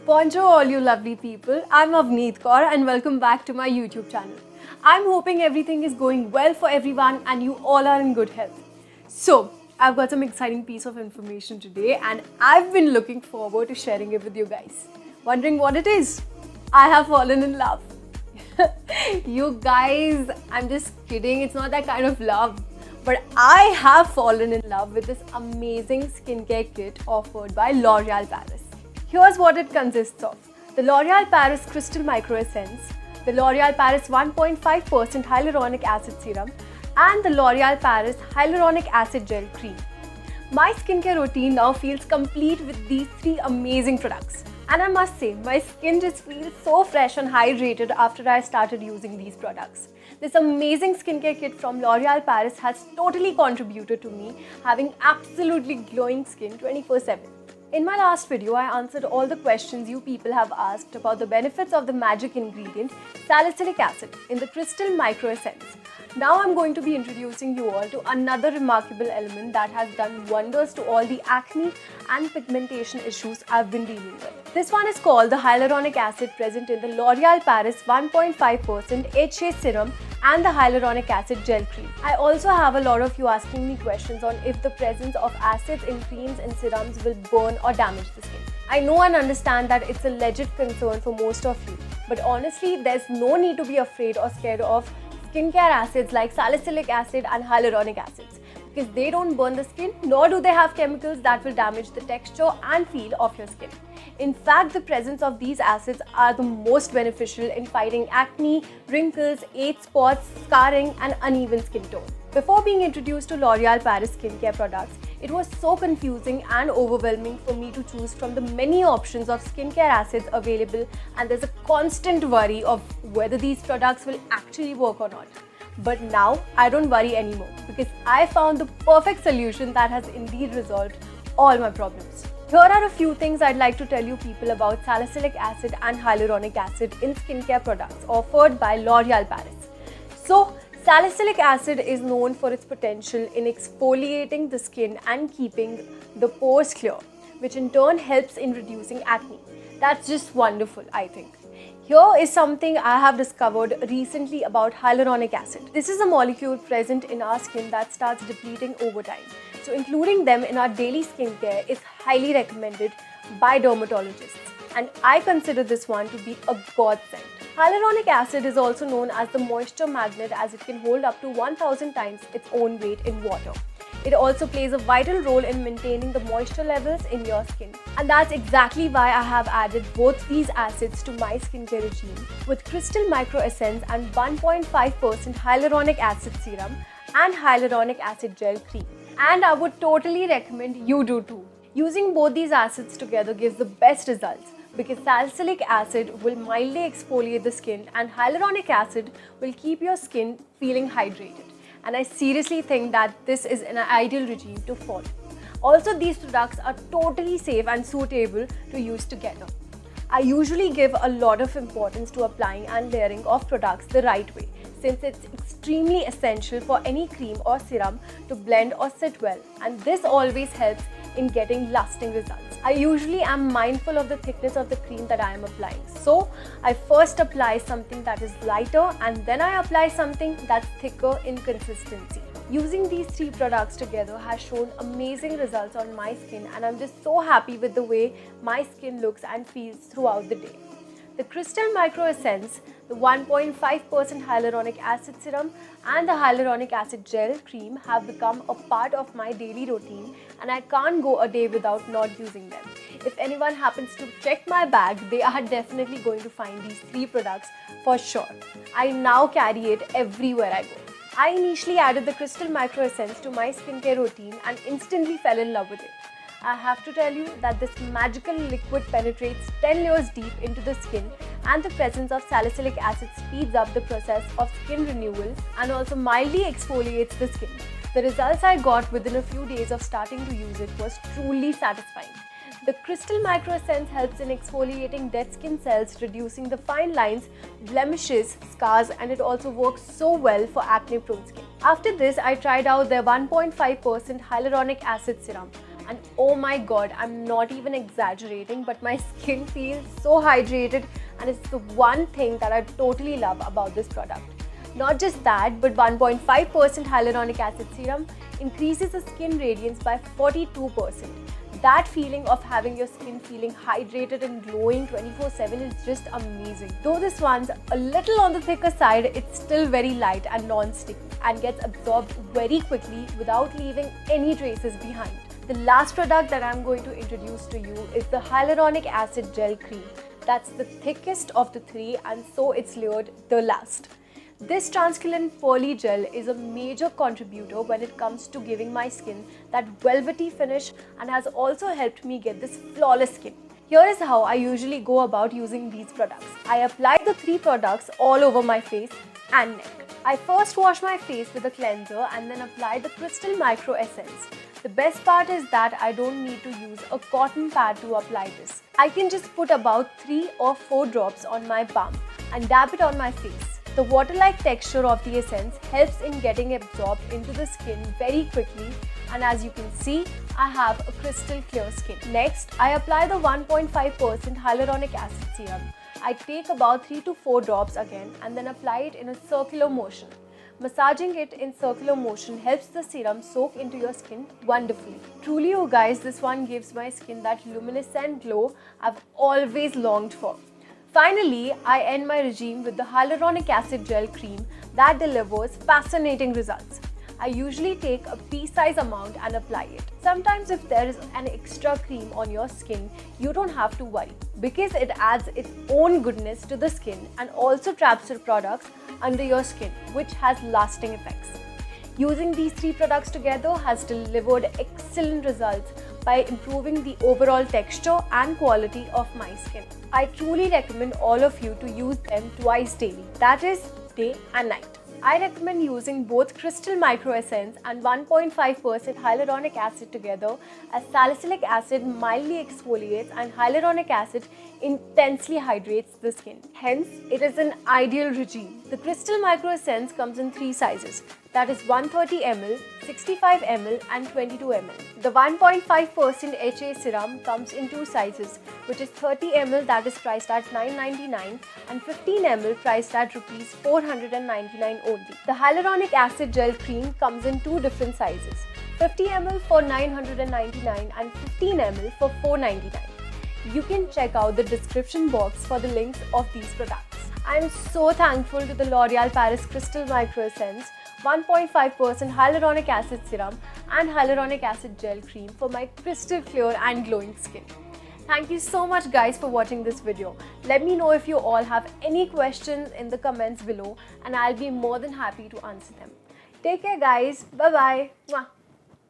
Bonjour all you lovely people, I'm Avneet Kaur and welcome back to my YouTube channel. I'm hoping everything is going well for everyone and you all are in good health. So, I've got some exciting piece of information today and I've been looking forward to sharing it with you guys. Wondering what it is? I have fallen in love. You guys, I'm just kidding, it's not that kind of love. But I have fallen in love with this amazing skincare kit offered by L'Oreal Paris. Here's what it consists of. The L'Oreal Paris Crystal Micro Essence, the L'Oreal Paris 1.5% Hyaluronic Acid Serum, and the L'Oreal Paris Hyaluronic Acid Gel Cream. My skincare routine now feels complete with these three amazing products. And I must say, my skin just feels so fresh and hydrated after I started using these products. This amazing skincare kit from L'Oreal Paris has totally contributed to me having absolutely glowing skin 24/7. In my last video, I answered all the questions you people have asked about the benefits of the magic ingredient salicylic acid in the Crystal Micro Essence. Now I'm going to be introducing you all to another remarkable element that has done wonders to all the acne and pigmentation issues I've been dealing with. This one is called the hyaluronic acid present in the L'Oreal Paris 1.5% HA serum and the hyaluronic acid gel cream. I also have a lot of you asking me questions on if the presence of acids in creams and serums will burn or damage the skin. I know and understand that it's a legit concern for most of you, but honestly, there's no need to be afraid or scared of skincare acids like salicylic acid and hyaluronic acids because they don't burn the skin, nor do they have chemicals that will damage the texture and feel of your skin. In fact, the presence of these acids are the most beneficial in fighting acne, wrinkles, age spots, scarring, and uneven skin tone. Before being introduced to L'Oreal Paris skincare products, it was so confusing and overwhelming for me to choose from the many options of skincare acids available, and there's a constant worry of whether these products will actually work or not. But now I don't worry anymore because I found the perfect solution that has indeed resolved all my problems. Here are a few things I'd like to tell you people about salicylic acid and hyaluronic acid in skincare products offered by L'Oreal Paris. So, salicylic acid is known for its potential in exfoliating the skin and keeping the pores clear, which in turn helps in reducing acne. That's just wonderful, I think. Here is something I have discovered recently about hyaluronic acid. This is a molecule present in our skin that starts depleting over time. So including them in our daily skincare is highly recommended by dermatologists. And I consider this one to be a godsend. Hyaluronic acid is also known as the moisture magnet as it can hold up to 1000 times its own weight in water. It also plays a vital role in maintaining the moisture levels in your skin. And that's exactly why I have added both these acids to my skincare regime with Crystal Micro Essence and 1.5% Hyaluronic Acid Serum and Hyaluronic Acid Gel Cream. And I would totally recommend you do too. Using both these acids together gives the best results because salicylic acid will mildly exfoliate the skin and hyaluronic acid will keep your skin feeling hydrated. And I seriously think that this is an ideal regime to follow. Also, these products are totally safe and suitable to use together. I usually give a lot of importance to applying and layering of products the right way, since it's extremely essential for any cream or serum to blend or sit well, and this always helps in getting lasting results. I usually am mindful of the thickness of the cream that I am applying. So, I first apply something that is lighter and then I apply something that's thicker in consistency. Using these three products together has shown amazing results on my skin, and I'm just so happy with the way my skin looks and feels throughout the day. The Crystal Micro Essence, the 1.5% Hyaluronic Acid Serum and the Hyaluronic Acid Gel Cream have become a part of my daily routine, and I can't go a day without not using them. If anyone happens to check my bag, they are definitely going to find these three products for sure. I now carry it everywhere I go. I initially added the Crystal Micro Essence to my skincare routine and instantly fell in love with it. I have to tell you that this magical liquid penetrates 10 layers deep into the skin, and the presence of salicylic acid speeds up the process of skin renewal and also mildly exfoliates the skin. The results I got within a few days of starting to use it was truly satisfying. The Crystal Micro Essence helps in exfoliating dead skin cells, reducing the fine lines, blemishes, scars, and it also works so well for acne-prone skin. After this, I tried out their 1.5% Hyaluronic Acid Serum. and oh my god, I'm not even exaggerating, but my skin feels so hydrated, and it's the one thing that I totally love about this product. Not just that, but 1.5% hyaluronic acid serum increases the skin radiance by 42%. That feeling of having your skin feeling hydrated and glowing 24/7 is just amazing. Though this one's a little on the thicker side, it's still very light and non-sticky and gets absorbed very quickly without leaving any traces behind. The last product that I'm going to introduce to you is the Hyaluronic Acid Gel Cream. That's the thickest of the three, and so it's layered the last. This translucent pearly gel is a major contributor when it comes to giving my skin that velvety finish and has also helped me get this flawless skin. Here is how I usually go about using these products. I apply the three products all over my face and neck. I first wash my face with a cleanser and then apply the Crystal Micro Essence. The best part is that I don't need to use a cotton pad to apply this. I can just put about 3 or 4 drops on my palm and dab it on my face. The water-like texture of the essence helps in getting absorbed into the skin very quickly, and as you can see, I have a crystal clear skin. Next, I apply the 1.5% hyaluronic acid serum. I take about 3 to 4 drops again and then apply it in a circular motion. Massaging it in circular motion helps the serum soak into your skin wonderfully. Truly, you guys, this one gives my skin that luminescent glow I've always longed for. Finally, I end my regime with the Hyaluronic Acid Gel Cream that delivers fascinating results. I usually take a pea-size amount and apply it. Sometimes if there is an extra cream on your skin, you don't have to worry because it adds its own goodness to the skin and also traps your products under your skin, which has lasting effects. Using these three products together has delivered excellent results by improving the overall texture and quality of my skin. I truly recommend all of you to use them twice daily, that is, day and night. I recommend using both Crystal Micro Essence and 1.5% hyaluronic acid together, as salicylic acid mildly exfoliates and hyaluronic acid intensely hydrates the skin. Hence, it is an ideal regime. The Crystal Micro Essence comes in 3 sizes, that is 130 ml, 65 ml and 22 ml. The 1.5% HA serum comes in 2 sizes, which is 30 ml that is priced at $9.99 and 15 ml priced at Rs 499 only. The Hyaluronic Acid Gel Cream comes in 2 different sizes, 50 ml for $999 and 15 ml for $499. You can check out the description box for the links of these products. I am so thankful to the L'Oreal Paris Crystal Micro Essence, 1.5% hyaluronic acid serum and hyaluronic acid gel cream for my crystal clear and glowing skin. Thank you so much guys for watching this video. Let me know if you all have any questions in the comments below and I'll be more than happy to answer them. Take care guys. Bye bye. Mwah.